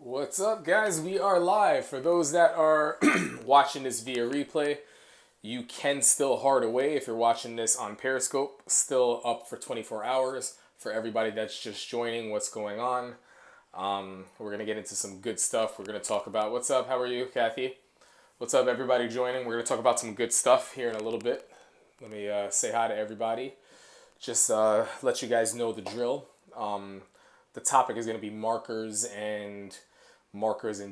What's up, guys? We are live. For those that are watching this via replay, you can still heart away if you're watching this on Periscope. Still up for 24 hours. For everybody that's just joining, what's going on? We're going to get into some good stuff. We're going to talk about... What's up? How are you, Kathy? What's up, everybody joining? We're going to talk about some good stuff here in a little bit. Let me say hi to everybody. Just let you guys know the drill. The topic is going to be markers in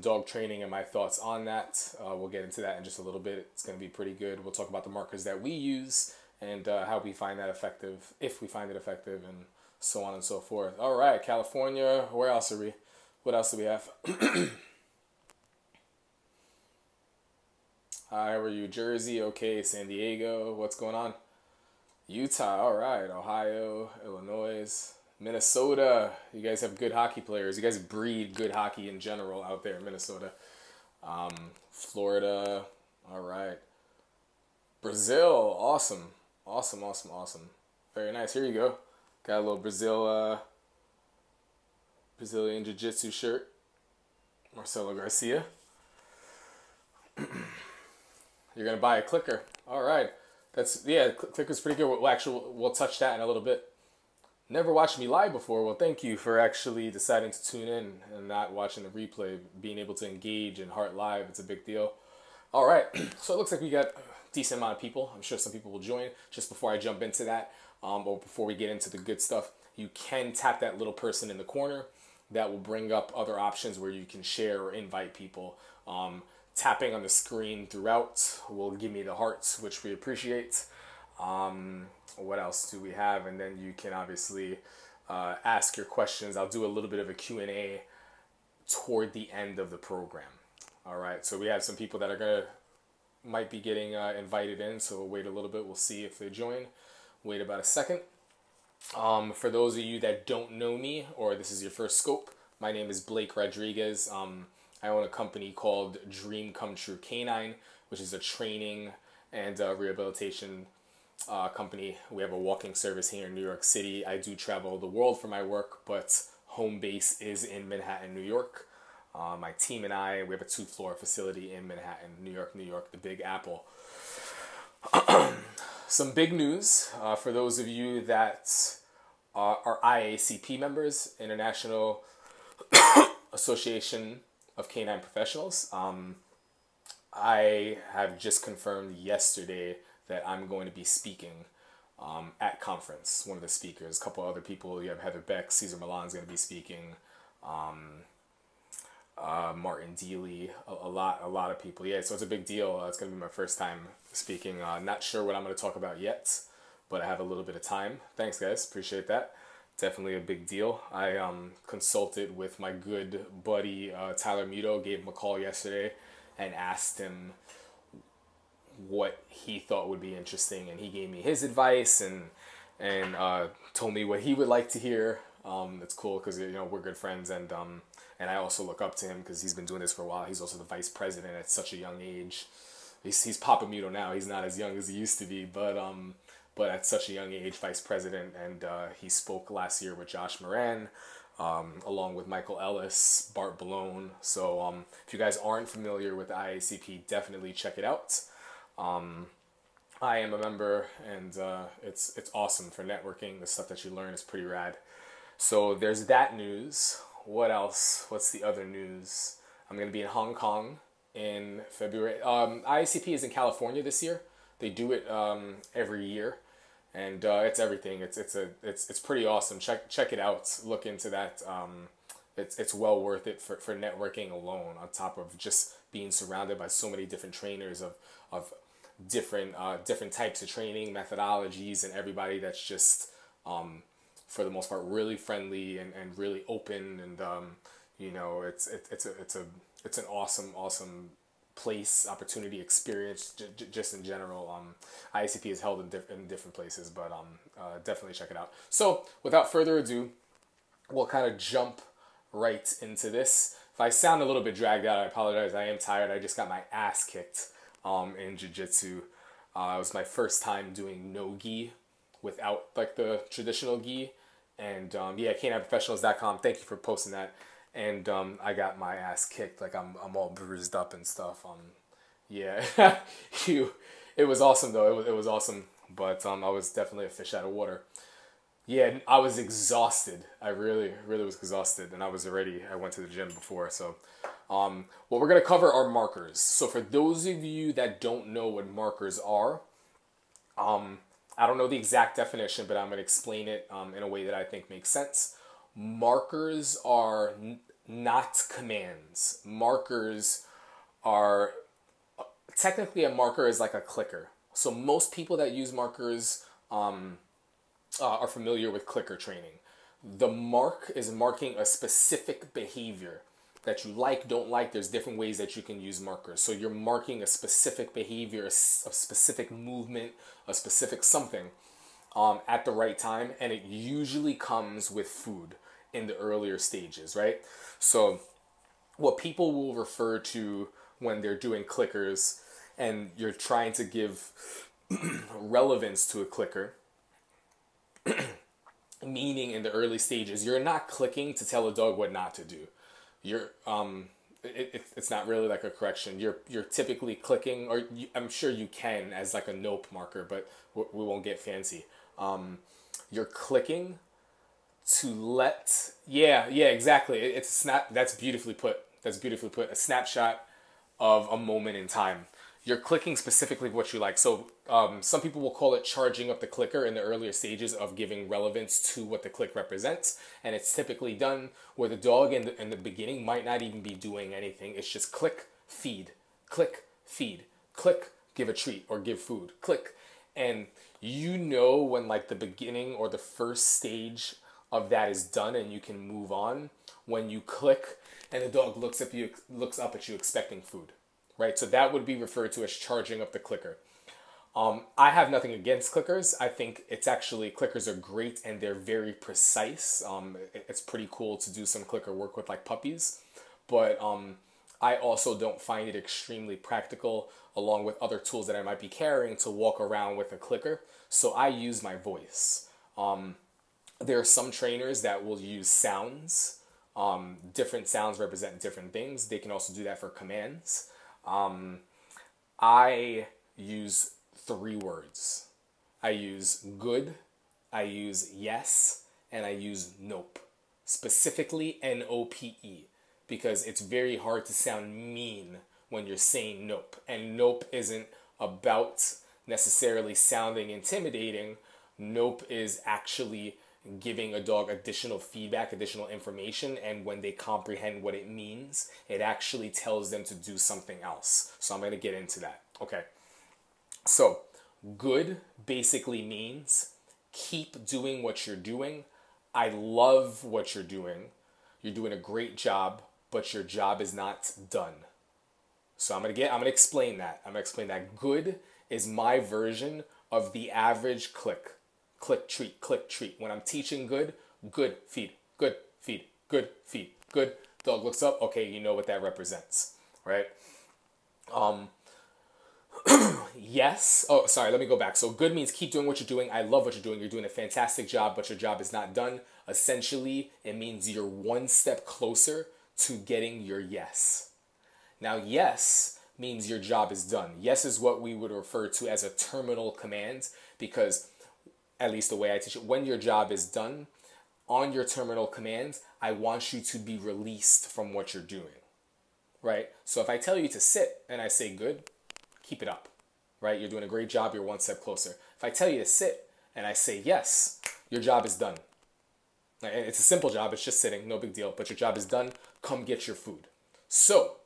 dog training and my thoughts on that. We'll get into that in just a little bit. It's going to be pretty good. We'll talk about the markers that we use and how we find that effective, if we find it effective, and so on and so forth. All right, California. Where else are we? What else do we have? Hi, how are you? Jersey, okay. San Diego, what's going on? Utah, all right. Ohio, Illinois, Minnesota. You guys have good hockey players. You guys breed good hockey in general out there in Minnesota. Florida, all right. Brazil, awesome. Awesome, awesome, awesome. Very nice. Here you go. Got a little Brazilian Jiu-Jitsu shirt. Marcelo Garcia. You're going to buy a clicker. All right. Clicker's pretty good. We'll touch that in a little bit. Never watched me live before. Well, thank you for actually deciding to tune in and not watching the replay. Being able to engage in Heart Live, it's a big deal. All right. So it looks like we got a decent amount of people. I'm sure some people will join. Just before I jump into that, or before we get into the good stuff, you can tap that little person in the corner. That will bring up other options where you can share or invite people. Tapping on the screen throughout will give me the hearts, which we appreciate. What else do we have? And then you can obviously ask your questions. I'll do a little bit of a Q&A toward the end of the program. All right, so we have some people that might be getting invited in, so we'll wait a little bit. We'll see if they join. Wait about a second. For those of you that don't know me, or this is your first scope, my name is Blake Rodriguez. I own a company called Dream Come True Canine, which is a training and rehabilitation company. We have a walking service here in New York City. I do travel the world for my work, but home base is in Manhattan, New York. My team and I, we have a 2-floor facility in Manhattan, New York, the Big Apple. Some big news for those of you that are IACP members, International Association of Canine Professionals. I have just confirmed yesterday that I'm going to be speaking at conference. One of the speakers, a couple other people. You have Heather Beck, Cesar Milan's going to be speaking. Martin Deely, a lot of people. Yeah, so it's a big deal. It's going to be my first time speaking. Not sure what I'm going to talk about yet, but I have a little bit of time. Thanks, guys. Appreciate that. Definitely a big deal. I consulted with my good buddy Tyler Muto, gave him a call yesterday and asked him what he thought would be interesting, and he gave me his advice and told me what he would like to hear. It's cool because we're good friends, and I also look up to him because he's been doing this for a while. He's also the vice president at such a young age. He's Papa Muto now. He's not as young as he used to be, but at such a young age, vice president, and he spoke last year with Josh Moran, along with Michael Ellis, Bart Ballone. So if you guys aren't familiar with the IACP, definitely check it out. I am a member, and it's awesome for networking. The stuff that you learn is pretty rad. So there's that news. What else? What's the other news? I'm going to be in Hong Kong in February. IACP is in California this year. They do it every year, and it's everything. It's pretty awesome. Check it out. Look into that. It's well worth it for networking alone. On top of just being surrounded by so many different trainers of different types of training methodologies, and everybody that's just for the most part really friendly and really open, and it's an awesome place, opportunity, experience, just in general. IACP is held in different places, but definitely check it out. So without further ado, we'll kind of jump right into this. If I sound a little bit dragged out, I apologize. I am tired. I just got my ass kicked in jiu-jitsu. It was my first time doing no gi without like the traditional gi. And yeah, canineprofessionals.com. Thank you for posting that. and I got my ass kicked. Like I'm all bruised up and stuff. Yeah, you. It was awesome though. It was awesome, but I was definitely a fish out of water. Yeah, I was exhausted. I really, really was exhausted, and I went to the gym before. So, what we're gonna cover are markers. So, for those of you that don't know what markers are, I don't know the exact definition, but I'm gonna explain it in a way that I think makes sense. Markers are not commands. Markers are technically a marker is like a clicker. So most people that use markers are familiar with clicker training. The mark is marking a specific behavior that you like, don't like. There's different ways that you can use markers. So you're marking a specific behavior, a specific movement, a specific something at the right time, and it usually comes with food in the earlier stages, right? So what people will refer to when they're doing clickers and you're trying to give relevance to a clicker, meaning in the early stages, you're not clicking to tell a dog what not to do. You're it's not really like a correction. You're typically clicking, or I'm sure you can as like a nope marker, but we won't get fancy. You're clicking to let, yeah, exactly. It's a snap. That's beautifully put. That's beautifully put. A snapshot of a moment in time. You're clicking specifically what you like. So some people will call it charging up the clicker in the earlier stages of giving relevance to what the click represents. And it's typically done where the dog in the beginning might not even be doing anything. It's just click, feed, click, feed, click, give a treat or give food, click. And you know when like the beginning or the first stage of that is done and you can move on when you click and the dog looks up at you expecting food. Right, so that would be referred to as charging up the clicker. I have nothing against clickers. I think it's actually, clickers are great and they're very precise. It's pretty cool to do some clicker work with like puppies. But I also don't find it extremely practical along with other tools that I might be carrying to walk around with a clicker. So I use my voice. There are some trainers that will use sounds. Different sounds represent different things. They can also do that for commands. I use 3 words. I use good, I use yes, and I use nope. Specifically N-O-P-E, because it's very hard to sound mean when you're saying nope. And nope isn't about necessarily sounding intimidating. Nope is actually giving a dog additional feedback, additional information, and when they comprehend what it means, it actually tells them to do something else. So I'm going to get into that. Okay. So good basically means keep doing what you're doing. I love what you're doing. You're doing a great job, but your job is not done. So I'm going to explain that. I'm going to explain that good is my version of the average click. Click, treat, click, treat. When I'm teaching good, good, feed, good, feed, good, feed, good. Dog looks up, okay, you know what that represents, right? Yes. Oh, sorry, let me go back. So good means keep doing what you're doing. I love what you're doing. You're doing a fantastic job, but your job is not done. Essentially, it means you're one step closer to getting your yes. Now, yes means your job is done. Yes is what we would refer to as a terminal command, because at least the way I teach it, when your job is done, on your terminal command, I want you to be released from what you're doing, right? So if I tell you to sit and I say good, keep it up, right? You're doing a great job, you're one step closer. If I tell you to sit and I say yes, your job is done. It's a simple job, it's just sitting, no big deal, but your job is done, come get your food. So,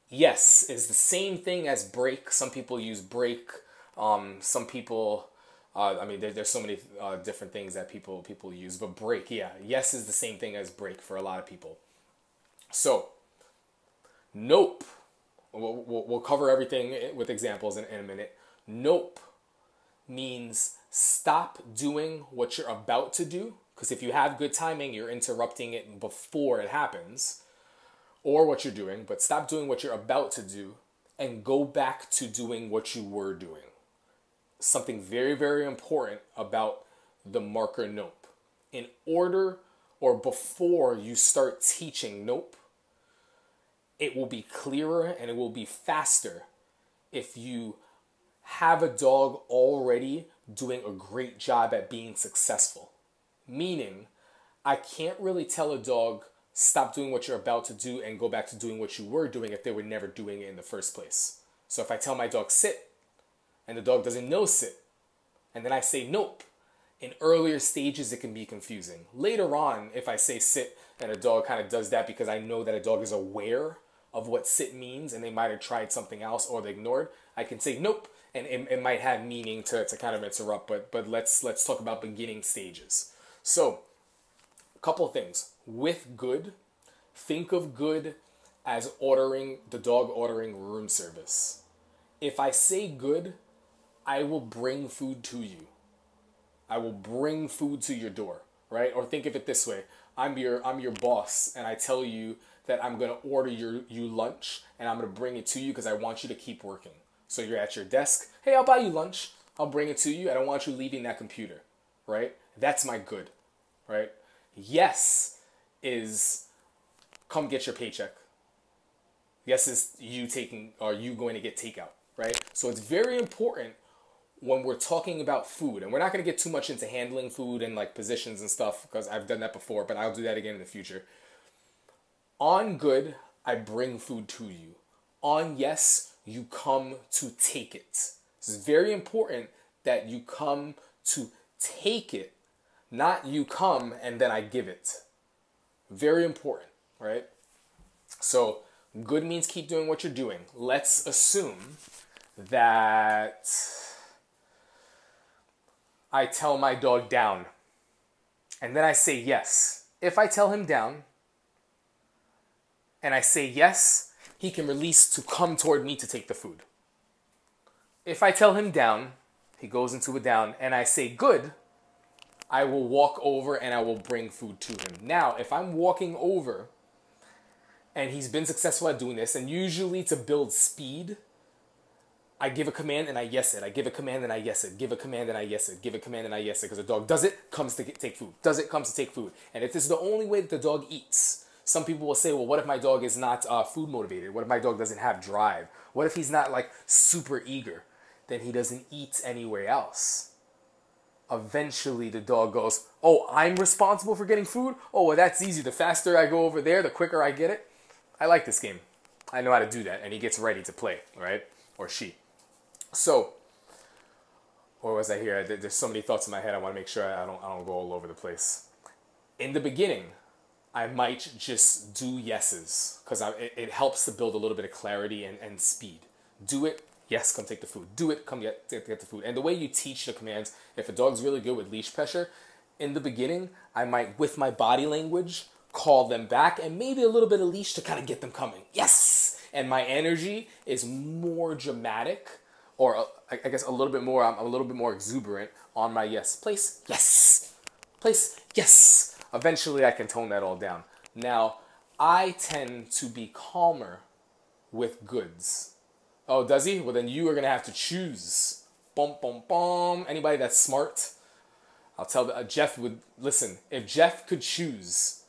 yes is the same thing as break. Some people use break, some people... there's so many different things that people use, but break, yeah. Yes is the same thing as break for a lot of people. So, nope. We'll cover everything with examples in a minute. Nope means stop doing what you're about to do, because if you have good timing, you're interrupting it before it happens, or what you're doing, but stop doing what you're about to do and go back to doing what you were doing. Something very, very important about the marker nope. In order or before you start teaching nope, it will be clearer and it will be faster if you have a dog already doing a great job at being successful. Meaning, I can't really tell a dog, stop doing what you're about to do and go back to doing what you were doing if they were never doing it in the first place. So if I tell my dog sit, and the dog doesn't know sit, and then I say nope, in earlier stages it can be confusing. Later on, if I say sit and a dog kind of does that because I know that a dog is aware of what sit means and they might have tried something else or they ignored, I can say nope, and it might have meaning to kind of interrupt, but let's talk about beginning stages. So, a couple of things. With good, think of good as the dog ordering room service. If I say good, I will bring food to you. I will bring food to your door, right? Or think of it this way. I'm your boss and I tell you that I'm going to order you lunch and I'm going to bring it to you because I want you to keep working. So you're at your desk. Hey, I'll buy you lunch. I'll bring it to you. I don't want you leaving that computer, right? That's my good, right? Yes is come get your paycheck. Yes is you going to get takeout, right? So it's very important when we're talking about food, and we're not going to get too much into handling food and like positions and stuff because I've done that before, but I'll do that again in the future. On good, I bring food to you. On yes, you come to take it. It's very important that you come to take it, not you come and then I give it. Very important, right? So good means keep doing what you're doing. Let's assume that I tell my dog down and then I say yes. If I tell him down and I say yes, he can release to come toward me to take the food. If I tell him down, he goes into a down, and I say good, I will walk over and I will bring food to him. Now, if I'm walking over and he's been successful at doing this, and usually to build speed, I give a command and I yes it. I give a command and I yes it. Give a command and I yes it. Give a command and I yes it. Because the dog does it, comes to take food. Does it, comes to take food. And if this is the only way that the dog eats, some people will say, well, what if my dog is not food motivated? What if my dog doesn't have drive? What if he's not like super eager? Then he doesn't eat anywhere else. Eventually the dog goes, oh, I'm responsible for getting food? Oh, well, that's easy. The faster I go over there, the quicker I get it. I like this game. I know how to do that. And he gets ready to play, right? Or she. So, where was I here? There's so many thoughts in my head. I want to make sure I don't go all over the place. In the beginning, I might just do yeses because it helps to build a little bit of clarity and speed. Do it. Yes, come take the food. Do it. Come get the food. And the way you teach the commands, if a dog's really good with leash pressure, in the beginning, I might, with my body language, call them back and maybe a little bit of leash to kind of get them coming. Yes! And my energy is more dramatic, or I guess a little bit more, I'm a little bit more exuberant on my yes. Place, yes. Place, yes. Eventually, I can tone that all down. Now, I tend to be calmer with goods. Oh, does he? Well, then you are going to have to choose. Bum, bum, bum. Anybody that's smart? I'll tell Jeff would, listen, if Jeff could choose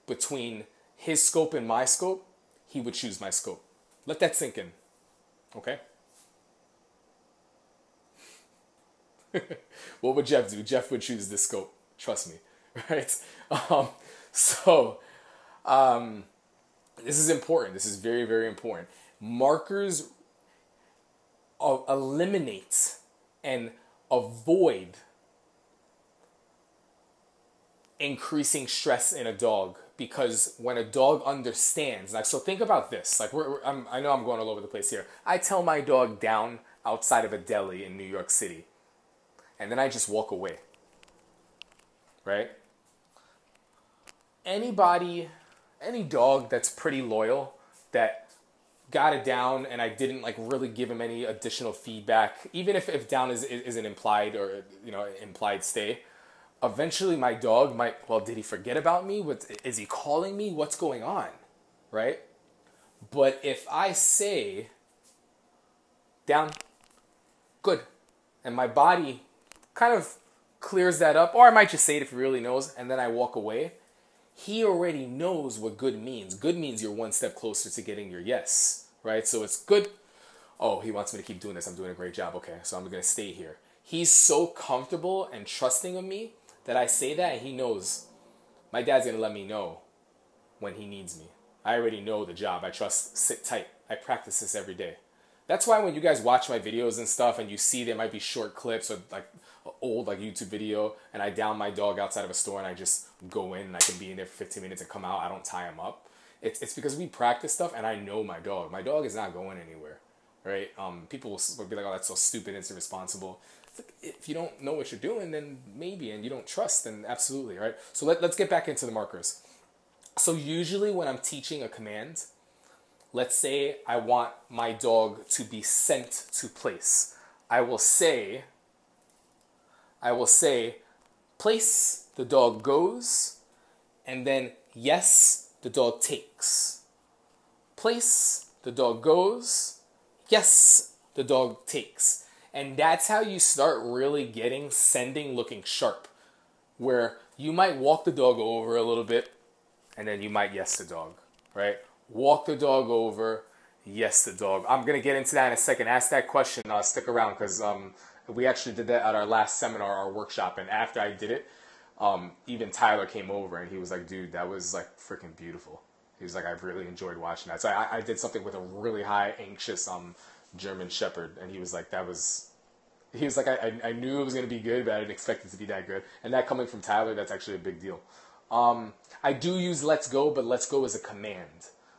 between his scope and my scope, he would choose my scope. Let that sink in. Okay? What would Jeff do? Jeff would choose this scope. Trust me. Right? This is important. This is very, very important. Markers eliminate and avoid increasing stress in a dog, because when a dog understands, like, so think about this, like I know I'm going all over the place here. I tell my dog down outside of a deli in New York City, and then I just walk away, right? Any dog that's pretty loyal, that got it down and I didn't like really give him any additional feedback, even if down is an implied or, implied stay, eventually my dog might, well, did he forget about me? Is he calling me? What's going on? Right? But if I say down, good, and my body kind of clears that up, or I might just say it if he really knows, and then I walk away, he already knows what good means. Good means you're one step closer to getting your yes, right? So it's good. Oh, he wants me to keep doing this. I'm doing a great job. Okay, so I'm going to stay here. He's so comfortable and trusting of me that I say that, and he knows my dad's going to let me know when he needs me. I already know the job. I trust, sit tight. I practice this every day. That's why when you guys watch my videos and stuff and you see there might be short clips or like old like YouTube video and I down my dog outside of a store and I just go in and I can be in there for 15 minutes and come out, I don't tie him up. It's because we practice stuff and I know my dog. My dog is not going anywhere, right? People will be like, oh, that's so stupid, it's irresponsible. It's like, if you don't know what you're doing, then maybe, and you don't trust, then absolutely, right? So let's get back into the markers. So usually when I'm teaching a command, let's say I want my dog to be sent to place. I will say, place, the dog goes, and then yes, the dog takes. Place, the dog goes, yes, the dog takes. And that's how you start really getting sending looking sharp, where you might walk the dog over a little bit, and then you might yes the dog, right? Walk the dog over, yes the dog. I'm going to get into that in a second. Ask that question. Stick around because we actually did that at our last seminar, our workshop. And after I did it, even Tyler came over and he was like, dude, that was like freaking beautiful. He was like, I've really enjoyed watching that. So I did something with a really high, anxious German Shepherd. And he was like, I knew it was going to be good, but I didn't expect it to be that good. And that coming from Tyler, that's actually a big deal. I do use let's go, but let's go is a command.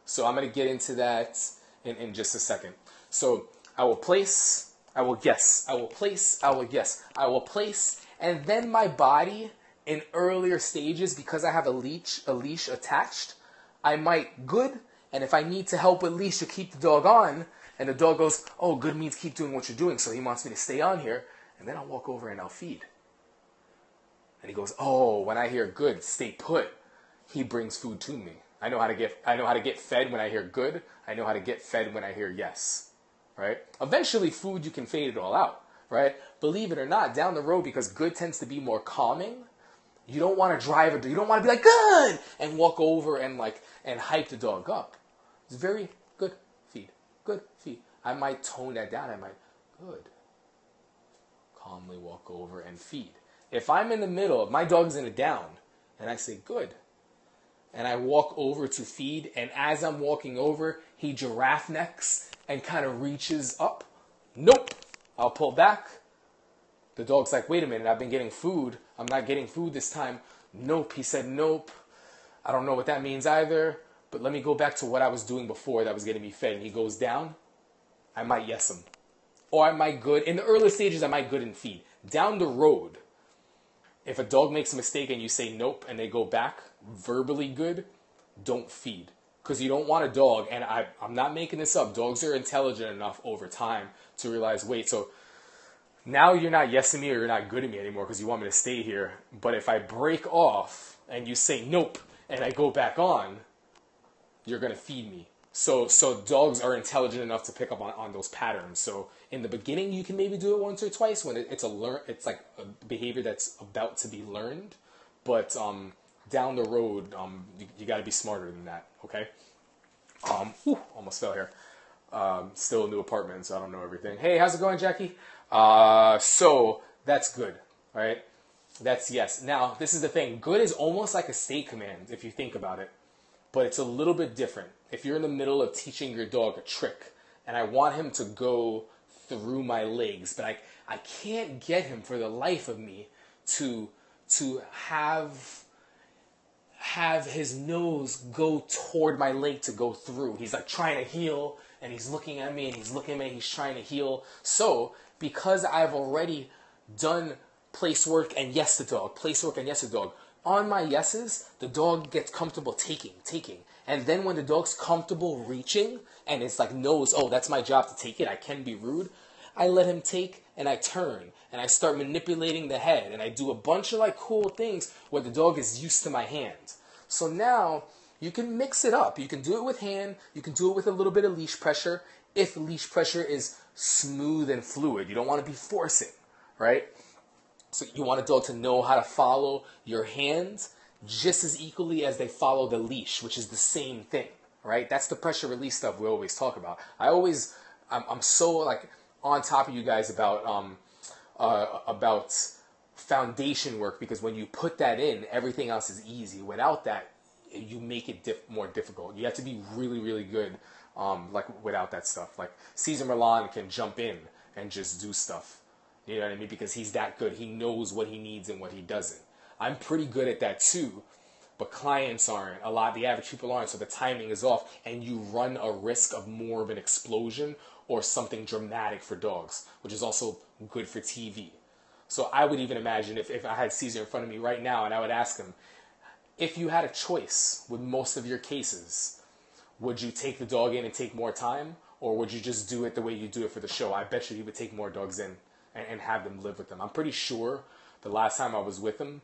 So I'm going to get into that in just a second. So I will place, I will guess, I will place, I will guess, I will place, and then my body in earlier stages, because I have a leash attached, I might good, and if I need to help with leash to keep the dog on, and the dog goes, oh, good means keep doing what you're doing, so he wants me to stay on here, and then I'll walk over and I'll feed. And he goes, oh, when I hear good, stay put, he brings food to me. I know how to get fed when I hear good. I know how to get fed when I hear yes, right? Eventually, food, you can fade it all out, right? Believe it or not, down the road, because good tends to be more calming, you don't want to drive it. You don't want to be like, good, and walk over and hype the dog up. It's very good feed. I might tone that down. I might, good. Calmly walk over and feed. If I'm in the middle, if my dog's in a down, and I say, good, and I walk over to feed, and as I'm walking over, he giraffe necks and kind of reaches up. Nope. I'll pull back. The dog's like, wait a minute, I've been getting food. I'm not getting food this time. Nope. He said, nope. I don't know what that means either, but let me go back to what I was doing before that was getting me fed. And he goes down. I might yes him. Or I might good. In the early stages, I might good and feed. Down the road, if a dog makes a mistake and you say nope and they go back, verbally good, don't feed. Because you don't want a dog, and I'm not making this up, dogs are intelligent enough over time to realize, wait, so now you're not yesing me or you're not good at me anymore because you want me to stay here. But if I break off and you say nope and I go back on, you're going to feed me. So dogs are intelligent enough to pick up on those patterns. So in the beginning, you can maybe do it once or twice when it's like a behavior that's about to be learned. But down the road, you got to be smarter than that. Okay. Almost fell here. Still a new apartment, so I don't know everything. Hey, how's it going, Jackie? So that's good, right? That's yes. Now, this is the thing. Good is almost like a state command if you think about it, but it's a little bit different. If you're in the middle of teaching your dog a trick and I want him to go through my legs, but I can't get him for the life of me to have his nose go toward my leg to go through. He's like trying to heel and he's looking at me and he's looking at me, he's trying to heel. So because I've already done place work and yes the dog, place work and yes the dog, on my yeses, the dog gets comfortable taking. And then when the dog's comfortable reaching and it's like knows, oh, that's my job to take it, I can be rude, I let him take and I turn and I start manipulating the head and I do a bunch of like cool things where the dog is used to my hand. So now you can mix it up. You can do it with hand. You can do it with a little bit of leash pressure if leash pressure is smooth and fluid. You don't want to be forcing, right? So you want a dog to know how to follow your hand just as equally as they follow the leash, which is the same thing, right? That's the pressure release stuff we always talk about. I'm so like on top of you guys about foundation work, because when you put that in, everything else is easy. Without that, you make it more difficult. You have to be really, really good, like without that stuff. Like Cesar Millan can jump in and just do stuff. You know what I mean? Because he's that good. He knows what he needs and what he doesn't. I'm pretty good at that too, but clients aren't. A lot of the average people aren't, so the timing is off, and you run a risk of more of an explosion or something dramatic for dogs, which is also good for TV. So I would even imagine if I had Caesar in front of me right now and I would ask him, if you had a choice with most of your cases, would you take the dog in and take more time, or would you just do it the way you do it for the show? I bet you he would take more dogs in and have them live with them. I'm pretty sure the last time I was with him,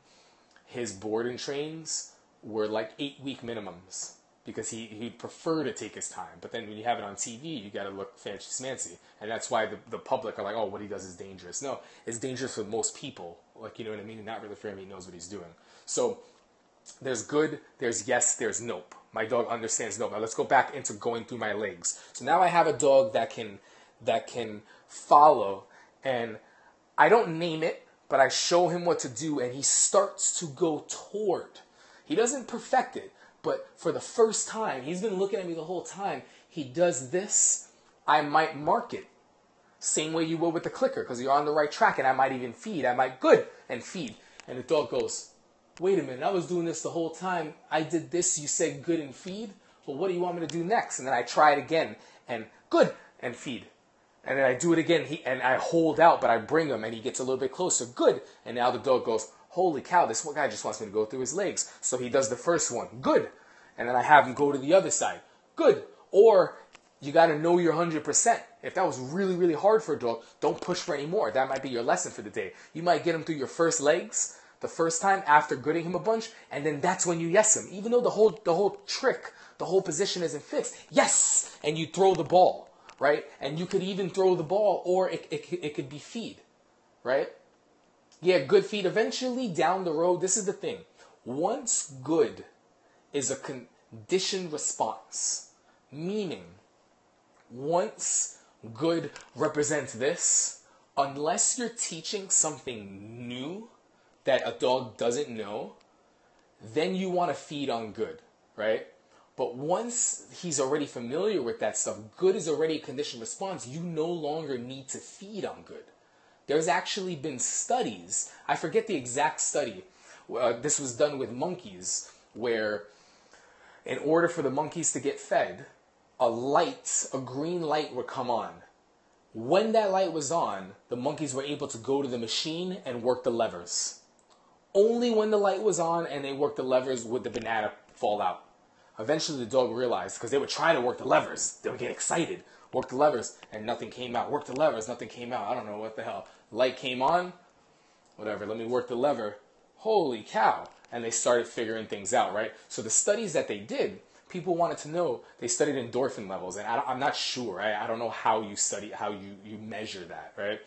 his board and trains were like 8-week minimums, because he'd prefer to take his time. But then when you have it on TV, you got to look fancy smancy. And that's why the public are like, oh, what he does is dangerous. No, it's dangerous for most people. Like, you know what I mean? Not really for him. He knows what he's doing. So there's good, there's yes, there's nope. My dog understands nope. Now let's go back into going through my legs. So now I have a dog that can follow, and I don't name it, but I show him what to do, and he starts to go toward. He doesn't perfect it, but for the first time, he's been looking at me the whole time. He does this, I might mark it. Same way you would with the clicker, because you're on the right track, and I might even feed. I might good and feed. And the dog goes, wait a minute, I was doing this the whole time. I did this, you said good and feed. Well, what do you want me to do next? And then I try it again, and good and feed. And then I do it again, and I hold out, but I bring him, and he gets a little bit closer. Good. And now the dog goes, holy cow, this guy just wants me to go through his legs. So he does the first one. Good. And then I have him go to the other side. Good. Or you got to know your 100%. If that was really, really hard for a dog, don't push for any more. That might be your lesson for the day. You might get him through your first legs the first time after gooding him a bunch, and then that's when you yes him. Even though the whole trick, the whole position isn't fixed. Yes! And you throw the ball. Right? And you could even throw the ball, or it could be feed, right? Yeah, good feed. Eventually, down the road, this is the thing. Once good is a conditioned response, meaning once good represents this, unless you're teaching something new that a dog doesn't know, then you want to feed on good, right? But once he's already familiar with that stuff, good is already a conditioned response. You no longer need to feed on good. There's actually been studies, I forget the exact study, this was done with monkeys, where in order for the monkeys to get fed, a green light would come on. When that light was on, the monkeys were able to go to the machine and work the levers. Only when the light was on and they worked the levers would the banana fall out. Eventually the dog realized, because they would try to work the levers, they would get excited, work the levers, and nothing came out. Work the levers, nothing came out. I don't know what the hell. Light came on, whatever, let me work the lever. Holy cow. And they started figuring things out, right? So the studies that they did, people wanted to know, they studied endorphin levels, and I'm not sure, right? I don't know how you study, how you measure that, right?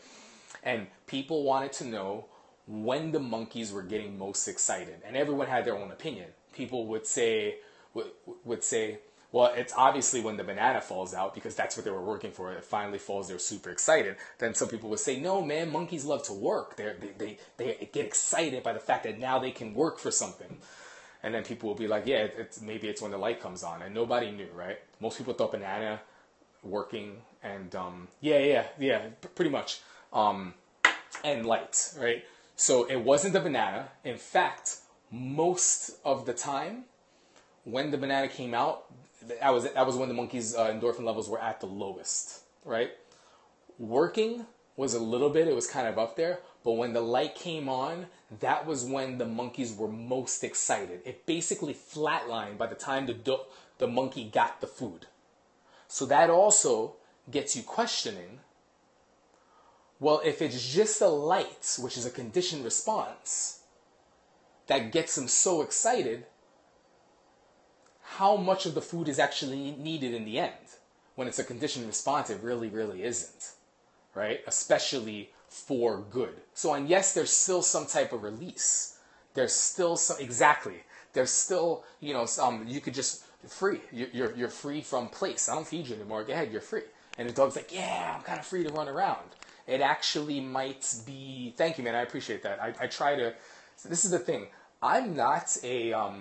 And people wanted to know when the monkeys were getting most excited, and everyone had their own opinion. People would say, well, it's obviously when the banana falls out, because that's what they were working for. It finally falls, they're super excited. Then some people would say, no, man, monkeys love to work. They get excited by the fact that now they can work for something. And then people will be like, yeah, maybe it's when the light comes on. And nobody knew, right? Most people thought banana, working, and pretty much. And light, right? So it wasn't the banana. In fact, most of the time, when the banana came out, that was when the monkeys' endorphin levels were at the lowest, right? Working was a little bit, it was kind of up there, but when the light came on, that was when the monkeys were most excited. It basically flatlined by the time the monkey got the food. So that also gets you questioning, well, if it's just a light, which is a conditioned response, that gets them so excited, how much of the food is actually needed in the end? When it's a conditioned response, it really, really isn't, right? Especially for good. So, and yes, there's still some type of release. There's still some, exactly. there's still, you could just free. You're free from place. I don't feed you anymore. Go ahead, you're free. And the dog's like, yeah, I'm kind of free to run around. It actually might be. Thank you, man. I appreciate that. I try to. So this is the thing. I'm not a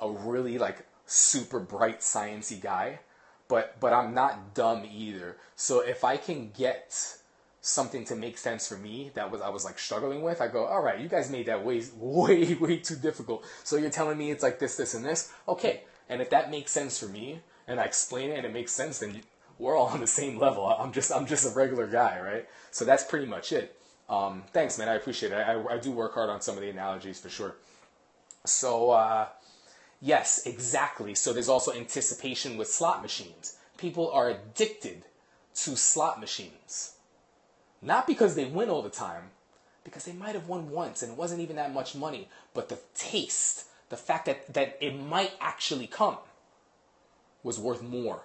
really like super bright sciencey guy, but I'm not dumb either. So if I can get something to make sense for me I was like struggling with, I go, all right, you guys made that way too difficult. So you're telling me it's like this, and this, okay. And if that makes sense for me, and I explain it and it makes sense, then we're all on the same level. I'm just a regular guy, right? So that's pretty much it. Thanks, man. I appreciate it. I do work hard on some of the analogies for sure. So yes, exactly. So there's also anticipation with slot machines. People are addicted to slot machines. Not because they win all the time, because they might have won once and it wasn't even that much money, but the taste, the fact that it might actually come was worth more,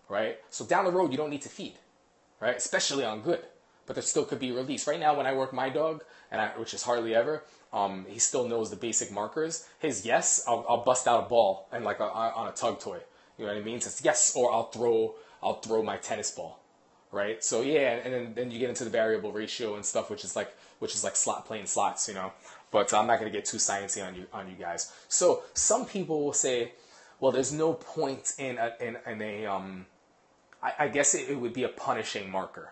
right? So down the road, you don't need to feed, right? Especially on good, but there still could be release. Right now, when I work my dog, which is hardly ever, he still knows the basic markers. His yes, I'll bust out a ball and like on a tug toy. You know what I mean? It's yes, or I'll throw my tennis ball. Right, so yeah, and then you get into the variable ratio and stuff, which is like playing slots, But I'm not going to get too sciencey on you guys. So some people will say, well, there's no point in a I guess it would be a punishing marker,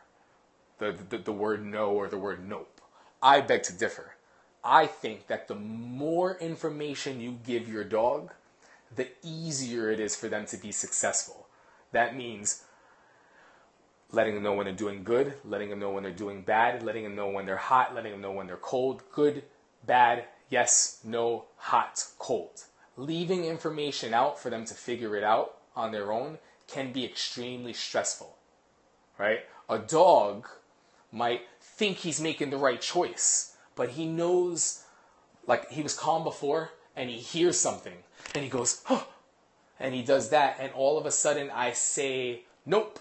the word no or the word nope. I beg to differ. I think that the more information you give your dog, the easier it is for them to be successful. That means letting them know when they're doing good, letting them know when they're doing bad, letting them know when they're hot, letting them know when they're cold. Good, bad, yes, no, hot, cold. Leaving information out for them to figure it out on their own can be extremely stressful, right? A dog might think he's making the right choice, but he knows, like he was calm before and he hears something and he goes, huh, and he does that, and all of a sudden I say, nope.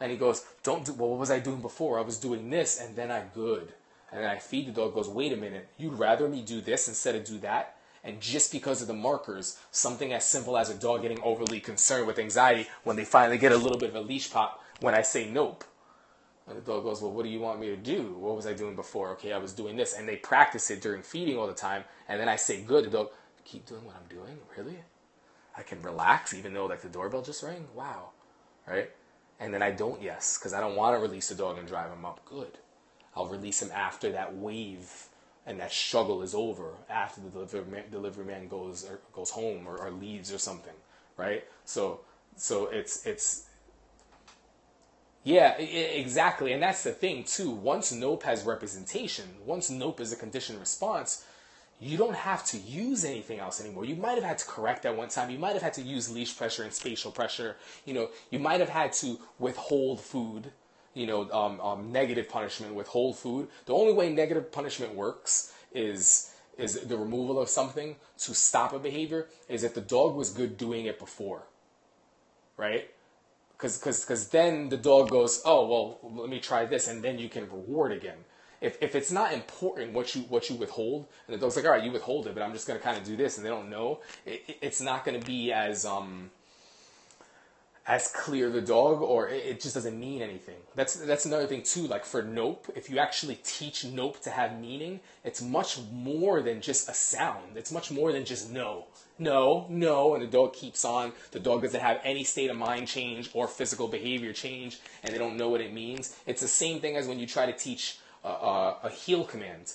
And he goes, don't do, well, what was I doing before? I was doing this, and then I good. And then I feed the dog, goes, wait a minute, you'd rather me do this instead of do that? And just because of the markers, something as simple as a dog getting overly concerned with anxiety when they finally get a little bit of a leash pop when I say nope. And the dog goes, well, what do you want me to do? What was I doing before? Okay, I was doing this. And they practice it during feeding all the time. And then I say good, the dog, keep doing what I'm doing? Really? I can relax even though like the doorbell just rang? Wow. Right? And then I don't yes, because I don't want to release the dog and drive him up. Good. I'll release him after that wave and that struggle is over, after the delivery man goes home or leaves or something, right? So it's yeah, exactly. And that's the thing too. Once NOPE has representation, once NOPE is a conditioned response, you don't have to use anything else anymore. You might have had to correct at one time. You might have had to use leash pressure and spatial pressure. You might have had to withhold food, negative punishment, withhold food. The only way negative punishment works is the removal of something to stop a behavior is if the dog was good doing it before, right? Because then the dog goes, oh, well, let me try this, and then you can reward again. If it's not important what you withhold, and the dog's like, all right, you withhold it, but I'm just going to kind of do this, and they don't know, it's not going to be as clear the dog, or it just doesn't mean anything. That's another thing too. Like for NOPE, if you actually teach NOPE to have meaning, it's much more than just a sound. It's much more than just no, and the dog keeps on. The dog doesn't have any state of mind change or physical behavior change, and they don't know what it means. It's the same thing as when you try to teach a heel command.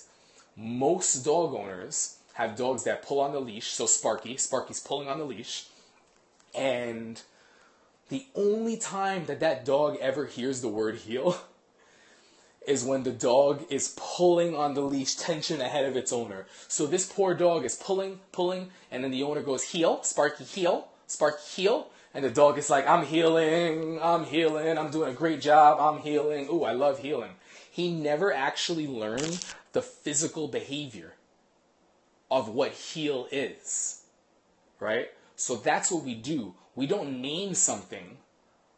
Most dog owners have dogs that pull on the leash. So Sparky's pulling on the leash, and the only time that dog ever hears the word heel is when the dog is pulling on the leash, tension ahead of its owner. So this poor dog is pulling, and then the owner goes, heel, Sparky, heel, and the dog is like, I'm healing, I'm doing a great job, I'm healing, ooh, I love healing. He never actually learned the physical behavior of what heel is, right? So that's what we do. We don't name something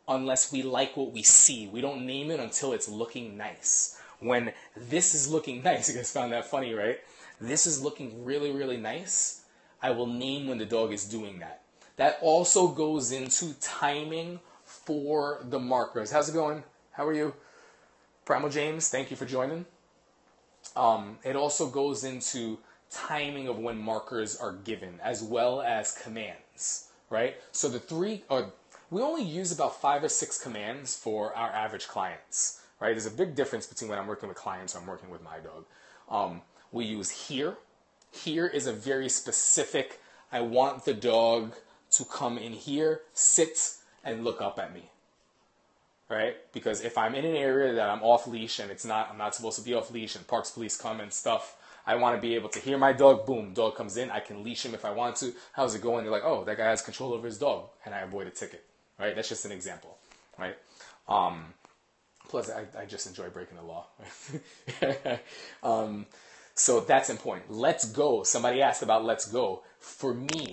unless we like what we see. We don't name it until it's looking nice. When this is looking nice, you guys found that funny, right? This is looking really, really nice. I will name when the dog is doing that. That also goes into timing for the markers. How's it going? How are you? Primal James, thank you for joining. It also goes into timing of when markers are given, as well as commands, right? So we only use about 5 or 6 commands for our average clients, right? There's a big difference between when I'm working with clients or I'm working with my dog. We use here. Here is a very specific, I want the dog to come in here, sit, and look up at me. Right? Because if I'm in an area that I'm off leash and I'm not supposed to be off leash and parks police come and stuff, I want to be able to hear my dog, boom, dog comes in, I can leash him if I want to. How's it going? They're like, oh, that guy has control over his dog, and I avoid a ticket. Right? That's just an example. Right? Plus, I just enjoy breaking the law. So that's important. Let's go. Somebody asked about let's go. For me,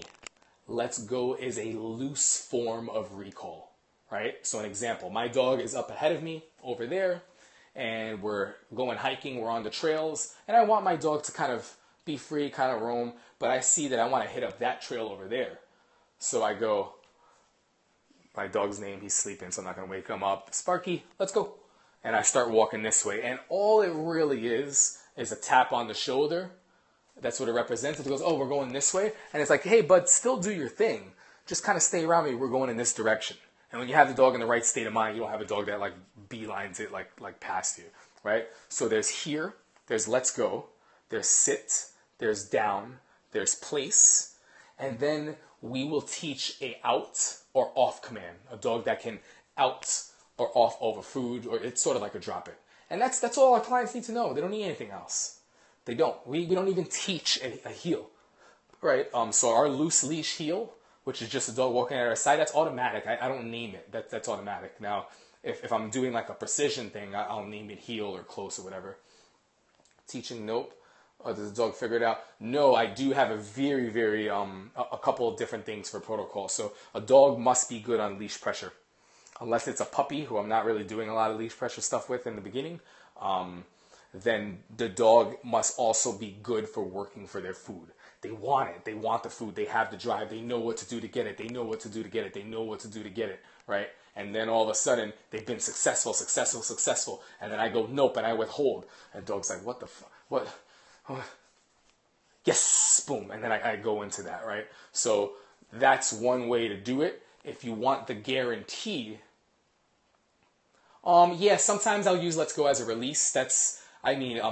let's go is a loose form of recall. Right? So an example, my dog is up ahead of me over there, and we're going hiking, we're on the trails, and I want my dog to kind of be free, kind of roam, but I see that I want to hit up that trail over there. So I go, my dog's name, he's sleeping, so I'm not going to wake him up. Sparky, let's go. And I start walking this way, and all it really is a tap on the shoulder. That's what it represents. It goes, oh, we're going this way. And it's like, hey, bud, still do your thing. Just kind of stay around me. We're going in this direction. And when you have the dog in the right state of mind, you don't have a dog that like beelines it like past you, right? So there's here, there's let's go, there's sit, there's down, there's place, and then we will teach a out or off command, a dog that can out or off over food, or it's sort of like a drop it. And that's all our clients need to know. They don't need anything else. They don't. We don't even teach a heel, right? So our loose leash heel, which is just a dog walking at our side, that's automatic. I don't name it. That's automatic. Now, if I'm doing like a precision thing, I'll name it heel or close or whatever. Teaching, nope. Does the dog figure it out? No, I do have a very, very, a couple of different things for protocol. So a dog must be good on leash pressure. Unless it's a puppy who I'm not really doing a lot of leash pressure stuff with in the beginning, then the dog must also be good for working for their food. They want it. They want the food. They have the drive. They know what to do to get it. They know what to do to get it. They know what to do to get it, right? And then all of a sudden, they've been successful. And then I go, nope, and I withhold. And the dog's like, what the fuck? What? Yes, boom. And then I go into that, right? So that's one way to do it. If you want the guarantee, yeah, sometimes I'll use let's go as a release.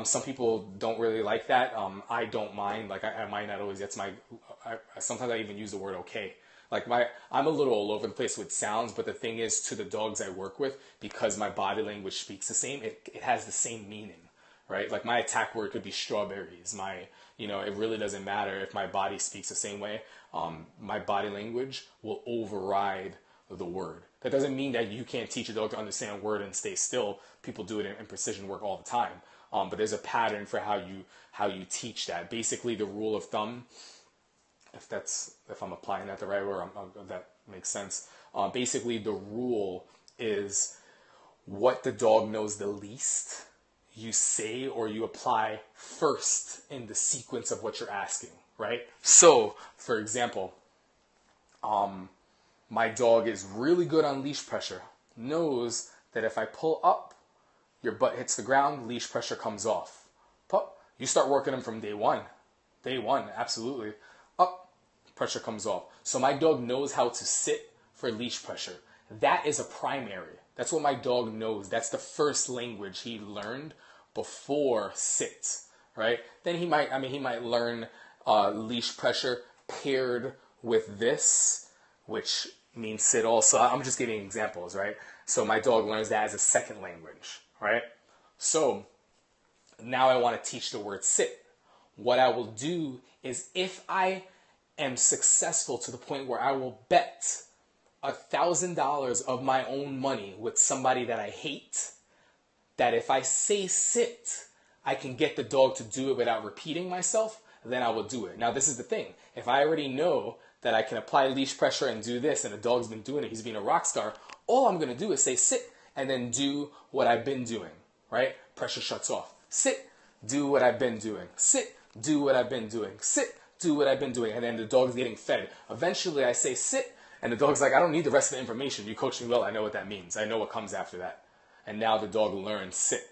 Some people don't really like that. I don't mind. Like I might not always. Sometimes I even use the word okay. Like I'm a little all over the place with sounds, but the thing is, to the dogs I work with, because my body language speaks the same, it has the same meaning, right? Like my attack word could be strawberries. It really doesn't matter if my body speaks the same way. My body language will override the word. That doesn't mean that you can't teach a dog to understand a word and stay still. People do it in precision work all the time. But there's a pattern for how you teach that. Basically, the rule of thumb, if I'm applying that the right way, that makes sense. Basically, the rule is what the dog knows the least, you say or you apply first in the sequence of what you're asking, right? So, for example, my dog is really good on leash pressure, knows that if I pull up, your butt hits the ground, leash pressure comes off. Pup, you start working them from day one. Day one, absolutely. Up, pressure comes off. So my dog knows how to sit for leash pressure. That is a primary. That's what my dog knows. That's the first language he learned before sit, right? Then he might learn leash pressure paired with this, which means sit also. I'm just giving examples, right? So my dog learns that as a second language, right? So now I want to teach the word sit. What I will do is, if I am successful to the point where I will bet $1,000 of my own money with somebody that I hate, that if I say sit, I can get the dog to do it without repeating myself, then I will do it. Now, this is the thing. If I already know that I can apply leash pressure and do this, and the dog's been doing it, he's been a rock star, all I'm going to do is say sit and then do what I've been doing, right? Pressure shuts off. Sit, do what I've been doing. Sit, do what I've been doing. Sit, do what I've been doing. And then the dog's getting fed. Eventually I say, sit. And the dog's like, I don't need the rest of the information. You coach me well. I know what that means. I know what comes after that. And now the dog learns sit.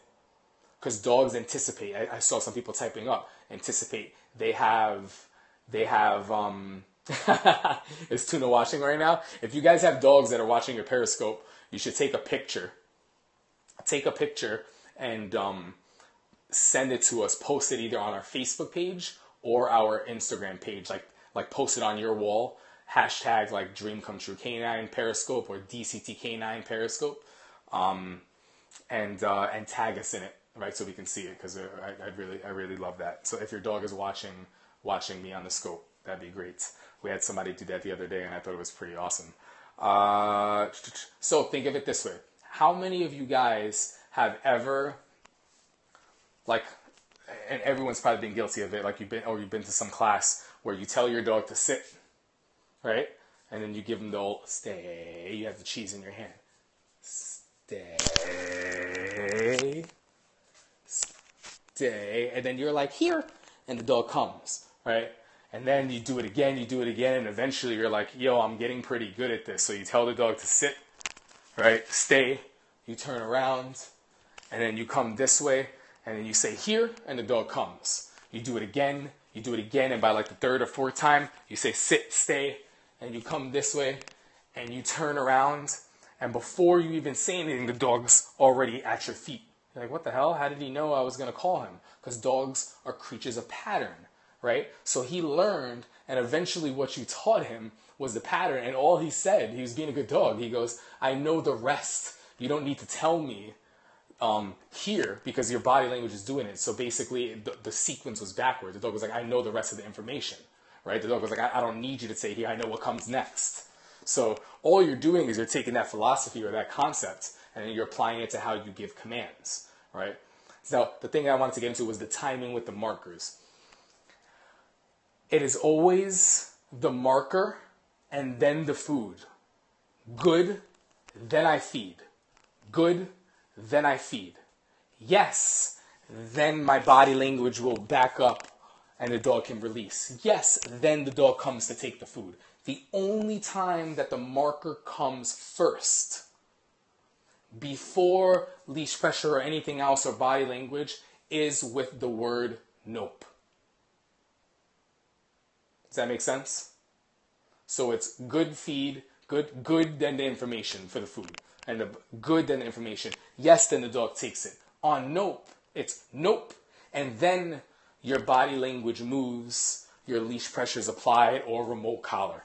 Because dogs anticipate. I saw some people typing up. Anticipate. They have, is Tuna watching right now? If you guys have dogs that are watching your Periscope, you should take a picture. Take a picture and send it to us. Post it either on our Facebook page or our Instagram page. Like post it on your wall. Hashtag like Dream Come True Canine Periscope or DCT Canine Periscope. And tag us in it, right? So we can see it, because I really love that. So if your dog is watching me on the scope, that'd be great. We had somebody do that the other day, and I thought it was pretty awesome. So think of it this way. How many of you guys have ever, like, and everyone's probably been guilty of it, like you've been to some class where you tell your dog to sit, right? And then you give them the old stay. You have the cheese in your hand. Stay. And then you're like, here. And the dog comes, right? And then you do it again, and eventually you're like, yo, I'm getting pretty good at this. So you tell the dog to sit, right? Stay. You turn around, and then you come this way, and then you say here, and the dog comes. You do it again, and by like the third or fourth time, you say sit, stay, and you come this way, and you turn around, and before you even say anything, the dog's already at your feet. You're like, what the hell? How did he know I was going to call him? Because dogs are creatures of pattern, right? So he learned, and eventually what you taught him was the pattern, and all he said, he was being a good dog, he goes, I know the rest. You don't need to tell me here, because your body language is doing it. So basically, the sequence was backwards. The dog was like, I know the rest of the information, right? The dog was like, I don't need you to say here, I know what comes next. So all you're doing is you're taking that philosophy or that concept, and then you're applying it to how you give commands, right? So the thing I wanted to get into was the timing with the markers. It is always the marker and then the food. Good, then I feed. Good, then I feed. Yes, then my body language will back up and the dog can release. Yes, then the dog comes to take the food. The only time that the marker comes first, before leash pressure or anything else or body language, is with the word nope. Does that make sense? So it's good feed, good then the information for the food. And the good then the information. Yes, then the dog takes it. On nope, it's nope. And then your body language moves, your leash pressure is applied, or remote collar.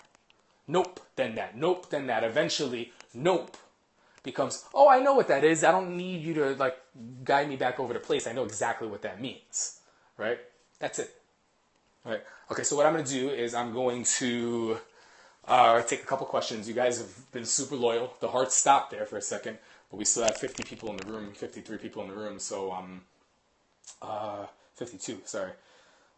Nope, then that. Nope, then that. Eventually, nope becomes, oh, I know what that is. I don't need you to like guide me back over the place. I know exactly what that means, right? That's it. All right. Okay, so what I'm going to do is I'm going to take a couple questions. You guys have been super loyal. The heart stopped there for a second, but we still have 50 people in the room, 53 people in the room, so 52, sorry.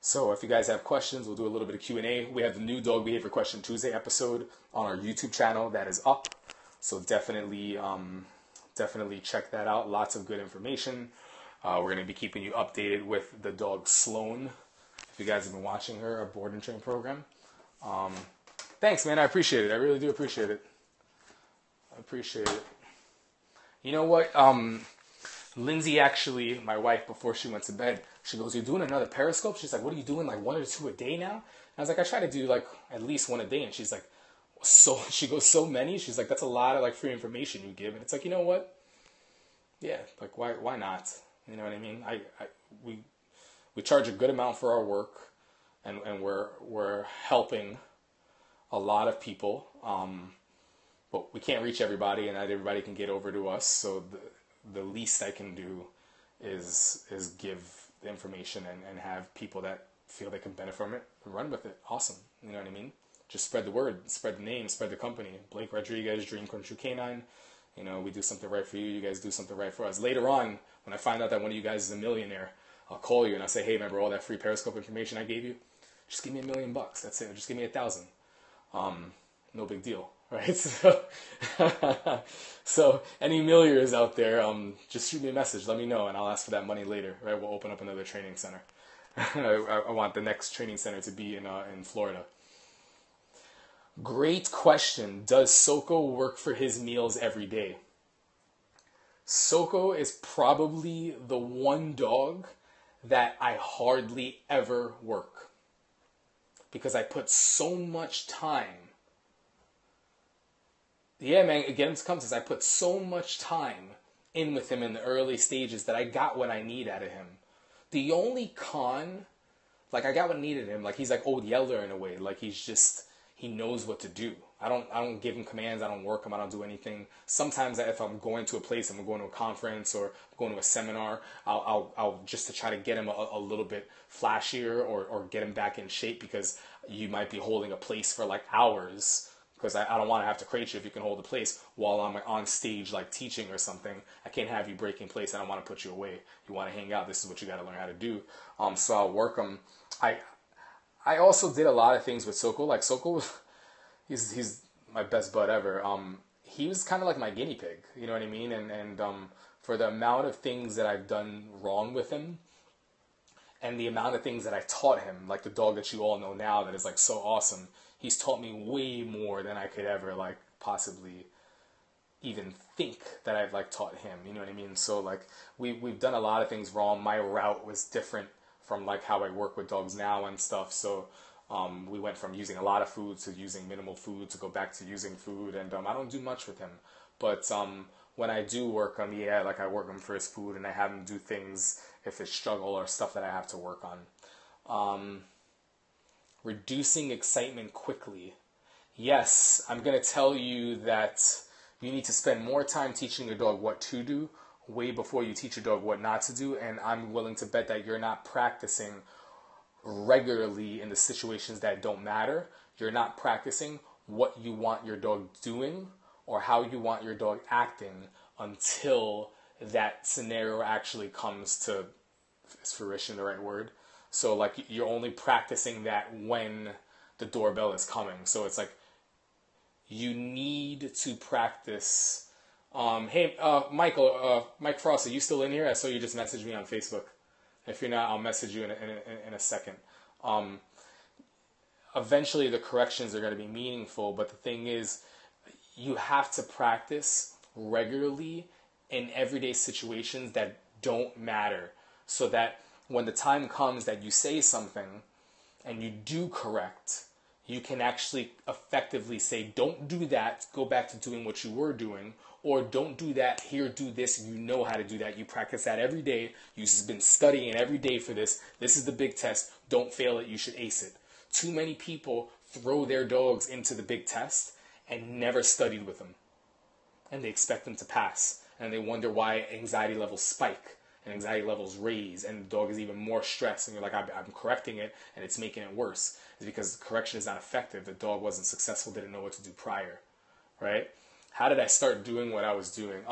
So if you guys have questions, we'll do a little bit of Q&A. We have the new Dog Behavior Question Tuesday episode on our YouTube channel that is up. So definitely check that out. Lots of good information. We're going to be keeping you updated with the dog Sloan. If you guys have been watching her, our board and train program. Thanks, man. I appreciate it. I really do appreciate it. I appreciate it. You know what? Lindsay, actually, my wife, before she went to bed, she goes, you're doing another Periscope? She's like, what are you doing, like 1 or 2 a day now? And I was like, I try to do like at least 1 a day. And she's like, she goes, so many? She's like, that's a lot of like free information you give. And it's like, you know what? Yeah, like why not? You know what I mean? We charge a good amount for our work, and we're helping a lot of people. But we can't reach everybody, and not everybody can get over to us. So the least I can do is give the information and have people that feel they can benefit from it run with it. Awesome. You know what I mean? Just spread the word, spread the name, spread the company. Blake Rodriguez, Dream Come True Canine. You know, we do something right for you. You guys do something right for us. Later on, when I find out that one of you guys is a millionaire, I'll call you and I'll say, hey, remember all that free Periscope information I gave you? Just give me $1 million. That's it. Just give me 1,000. No big deal, right? So any millionaires out there, just shoot me a message. Let me know, and I'll ask for that money later, right? We'll open up another training center. I want the next training center to be in Florida. Great question. Does Soko work for his meals every day? Soko is probably the one dog that I hardly ever work because I put so much time. Yeah, man, again, it comes as I put so much time in with him in the early stages that I got what I need out of him. The only con, like I got what I needed him. Like he's like Old Yeller in a way. Like he knows what to do. I don't give him commands. I don't work him. I don't do anything. Sometimes if I'm going to a place, I'm going to a conference or going to a seminar, I'll just to try to get him a little bit flashier or get him back in shape because you might be holding a place for like hours. Because I don't want to have to crate you if you can hold a place while I'm on stage like teaching or something. I can't have you breaking place. I don't want to put you away. You want to hang out. This is what you got to learn how to do. So I'll work them. I also did a lot of things with Soko. Like Soko, he's my best bud ever. He was kind of like my guinea pig. You know what I mean? And for the amount of things that I've done wrong with him, and the amount of things that I taught him, like the dog that you all know now that is like so awesome, he's taught me way more than I could ever like possibly even think that I've like taught him. You know what I mean? So like we've done a lot of things wrong. My route was different from like how I work with dogs now and stuff. So we went from using a lot of food to using minimal food to go back to using food, and I don't do much with him. But when I do work him, yeah, like I work him for his food, and I have him do things if it's struggle or stuff that I have to work on. Reducing excitement quickly. Yes, I'm going to tell you that you need to spend more time teaching your dog what to do way before you teach your dog what not to do, and I'm willing to bet that you're not practicing regularly in the situations that don't matter. You're not practicing what you want your dog doing or how you want your dog acting until that scenario actually comes to, is fruition the right word? So like you're only practicing that when the doorbell is coming. So it's like you need to practice. Hey, Michael, Mike Frost, are you still in here? I saw you just messaged me on Facebook. If you're not, I'll message you in a second. Eventually the corrections are going to be meaningful, but the thing is, you have to practice regularly in everyday situations that don't matter, so that when the time comes that you say something and you do correct, you can actually effectively say, don't do that, go back to doing what you were doing, or don't do that, here, do this, you know how to do that. You practice that every day. You've been studying every day for this. This is the big test. Don't fail it. You should ace it. Too many people throw their dogs into the big test and never studied with them. And they expect them to pass. And they wonder why anxiety levels spike and anxiety levels raise, and the dog is even more stressed. And you're like, I'm correcting it, and it's making it worse. It's because the correction is not effective. The dog wasn't successful, didn't know what to do prior, right? How did I start doing what I was doing?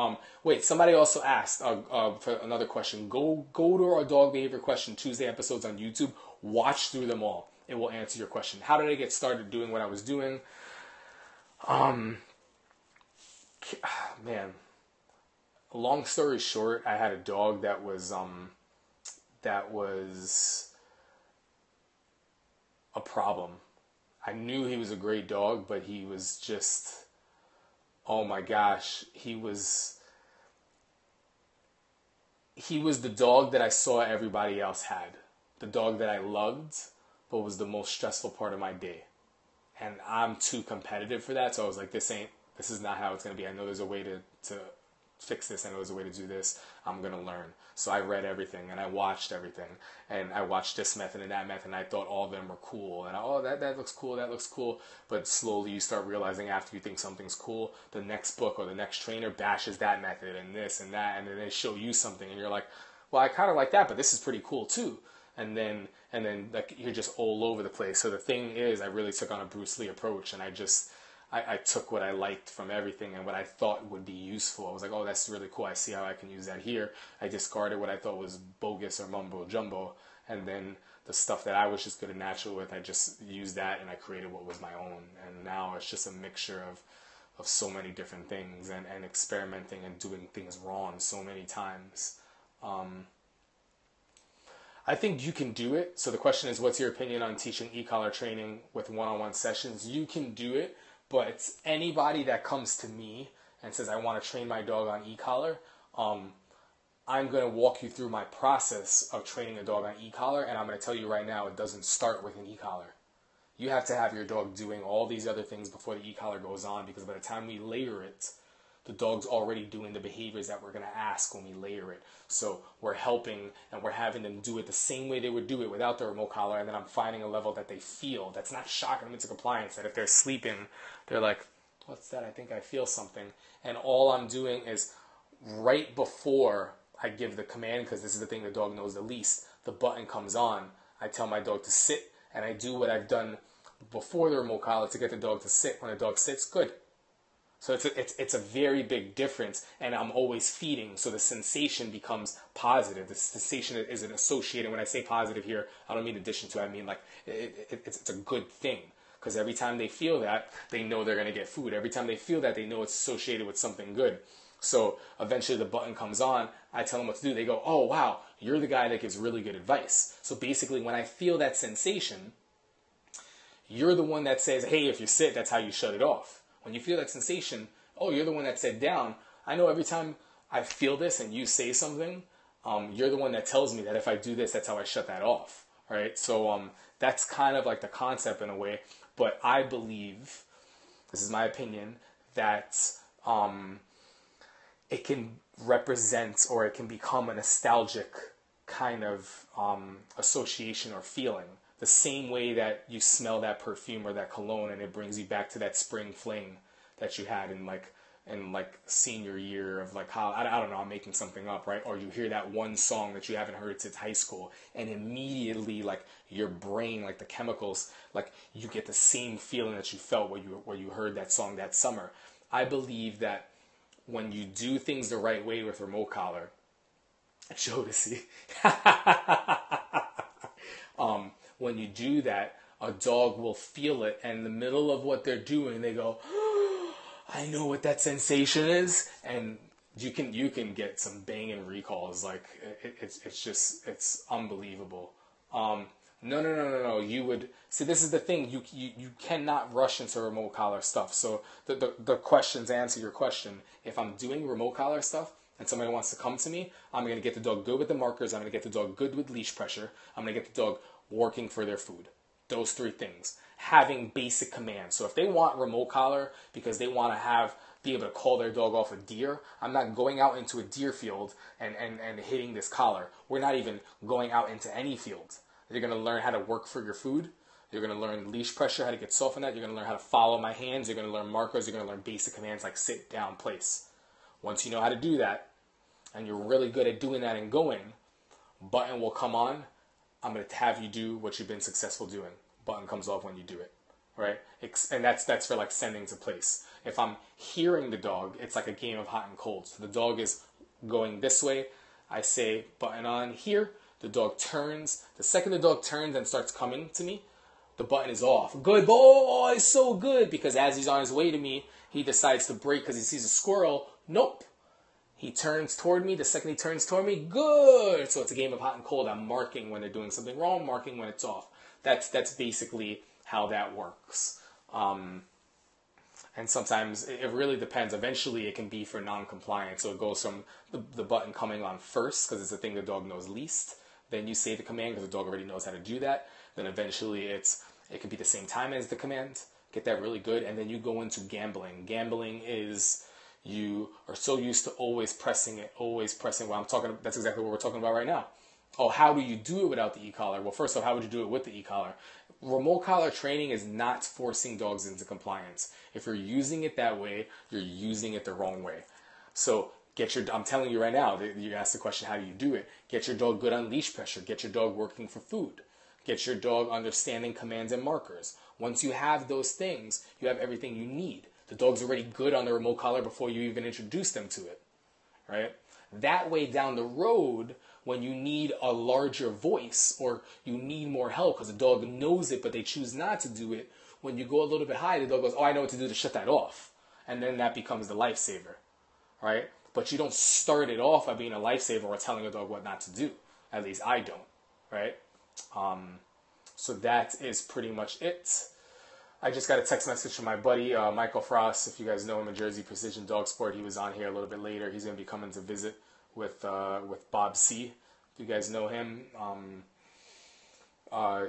Wait, somebody also asked for another question. Go to our Dog Behavior Question Tuesday episodes on YouTube. Watch through them all. It will answer your question. How did I get started doing what I was doing? Man, long story short, I had a dog that was a problem. I knew he was a great dog, but he was just, oh my gosh, he was the dog that I saw everybody else had. The dog that I loved, but was the most stressful part of my day. And I'm too competitive for that, so I was like, this is not how it's going to be. I know there's a way to fix this. I know there's a way to do this. I'm going to learn. So I read everything, and I watched everything. And I watched this method and that method, and I thought all of them were cool. And that looks cool, that looks cool. But slowly you start realizing after you think something's cool, the next book or the next trainer bashes that method and this and that, and then they show you something, and you're like, well, I kind of like that, but this is pretty cool too. And then like you're just all over the place. So the thing is, I really took on a Bruce Lee approach, and I took what I liked from everything and what I thought would be useful. I was like, oh, that's really cool. I see how I can use that here. I discarded what I thought was bogus or mumbo jumbo, and then the stuff that I was just good and natural with, I just used that and I created what was my own. And now it's just a mixture of so many different things and experimenting and doing things wrong so many times. I think you can do it. So the question is, what's your opinion on teaching e-collar training with one-on-one sessions? You can do it, but it's anybody that comes to me and says, I want to train my dog on e-collar, I'm going to walk you through my process of training a dog on e-collar, and I'm going to tell you right now, it doesn't start with an e-collar. You have to have your dog doing all these other things before the e-collar goes on, because by the time we layer it, the dog's already doing the behaviors that we're going to ask when we layer it. So we're helping and we're having them do it the same way they would do it without the remote collar, and then I'm finding a level that they feel that's not shocking them into compliance, that if they're sleeping, they're like, what's that? I think I feel something. And all I'm doing is right before I give the command, because this is the thing the dog knows the least, the button comes on, I tell my dog to sit, and I do what I've done before the remote collar to get the dog to sit. When the dog sits, good. So it's a very big difference, and I'm always feeding, so the sensation becomes positive. The sensation isn't associated. When I say positive here, I don't mean addition to, I mean like it's a good thing, because every time they feel that, they know they're going to get food. Every time they feel that, they know it's associated with something good. So eventually the button comes on, I tell them what to do. They go, oh wow, you're the guy that gives really good advice. So basically when I feel that sensation, you're the one that says, hey, if you sit, that's how you shut it off. When you feel that sensation, oh, you're the one that said down. I know every time I feel this and you say something, you're the one that tells me that if I do this, that's how I shut that off, right? So that's kind of like the concept in a way. But I believe, this is my opinion, that it can represent, or it can become a nostalgic kind of association or feeling. The same way that you smell that perfume or that cologne and it brings you back to that spring fling that you had in senior year of like how, I don't know, I'm making something up, right? Or you hear that one song that you haven't heard since high school, and immediately like your brain, like the chemicals, like you get the same feeling that you felt where you heard that song that summer. I believe that when you do things the right way with remote collar, Jodeci, when you do that, a dog will feel it, and in the middle of what they're doing, they go, oh, I know what that sensation is, and you can get some banging recalls. Like it's unbelievable. No. You would see. This is the thing. You cannot rush into remote collar stuff. So the questions answer your question. If I'm doing remote collar stuff and somebody wants to come to me, I'm going to get the dog good with the markers. I'm going to get the dog good with leash pressure. I'm going to get the dog working for their food. Those three things. Having basic commands. So if they want remote collar because they want to be able to call their dog off a deer, I'm not going out into a deer field and hitting this collar. We're not even going out into any field. You're going to learn how to work for your food. You're going to learn leash pressure, how to get soft on that. You're going to learn how to follow my hands. You're going to learn markers. You're going to learn basic commands like sit, down, place. Once you know how to do that, and you're really good at doing that and going, button will come on. I'm going to have you do what you've been successful doing. Button comes off when you do it, right? And that's for like sending to place. If I'm hearing the dog, it's like a game of hot and cold. So the dog is going this way. I say button on here. The dog turns. The second the dog turns and starts coming to me, the button is off. Good boy, so good. Because as he's on his way to me, he decides to brake because he sees a squirrel. Nope. He turns toward me. The second he turns toward me, good. So it's a game of hot and cold. I'm marking when they're doing something wrong, marking when it's off. That's basically how that works. And sometimes it really depends. Eventually it can be for non-compliant. So it goes from the button coming on first because it's the thing the dog knows least. Then you say the command because the dog already knows how to do that. Then eventually it can be the same time as the command. Get that really good. And then you go into gambling. Gambling is you are so used to always pressing it, always pressing. Well, that's exactly what we're talking about right now. Oh, how do you do it without the e-collar? Well, first off, how would you do it with the e-collar? Remote collar training is not forcing dogs into compliance. If you're using it that way, you're using it the wrong way. So I'm telling you right now, you asked the question, how do you do it? Get your dog good on leash pressure. Get your dog working for food. Get your dog understanding commands and markers. Once you have those things, you have everything you need. The dog's already good on the remote collar before you even introduce them to it, right? That way down the road, when you need a larger voice or you need more help because the dog knows it but they choose not to do it, when you go a little bit high, the dog goes, oh, I know what to do to shut that off. And then that becomes the lifesaver, right? But you don't start it off by being a lifesaver or telling a dog what not to do. At least I don't, right? So that is pretty much it. I just got a text message from my buddy, Michael Frost. If you guys know him in Jersey Precision Dog Sport, he was on here a little bit later. He's going to be coming to visit with Bob C. If you guys know him,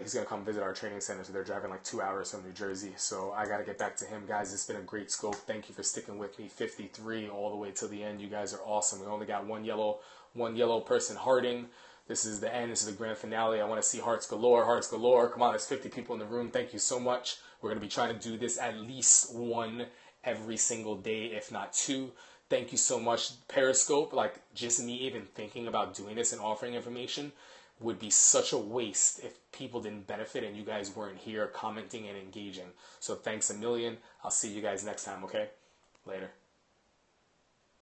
he's going to come visit our training center. So they're driving like 2 hours from New Jersey. So I got to get back to him. Guys, it's been a great scope. Thank you for sticking with me. 53 all the way till the end. You guys are awesome. We only got one yellow person hearting. This is the end. This is the grand finale. I want to see hearts galore. Hearts galore. Come on, there's 50 people in the room. Thank you so much. We're going to be trying to do this at least one every single day, if not two. Thank you so much. Periscope, like just me even thinking about doing this and offering information would be such a waste if people didn't benefit and you guys weren't here commenting and engaging. So thanks a million. I'll see you guys next time, okay? Later.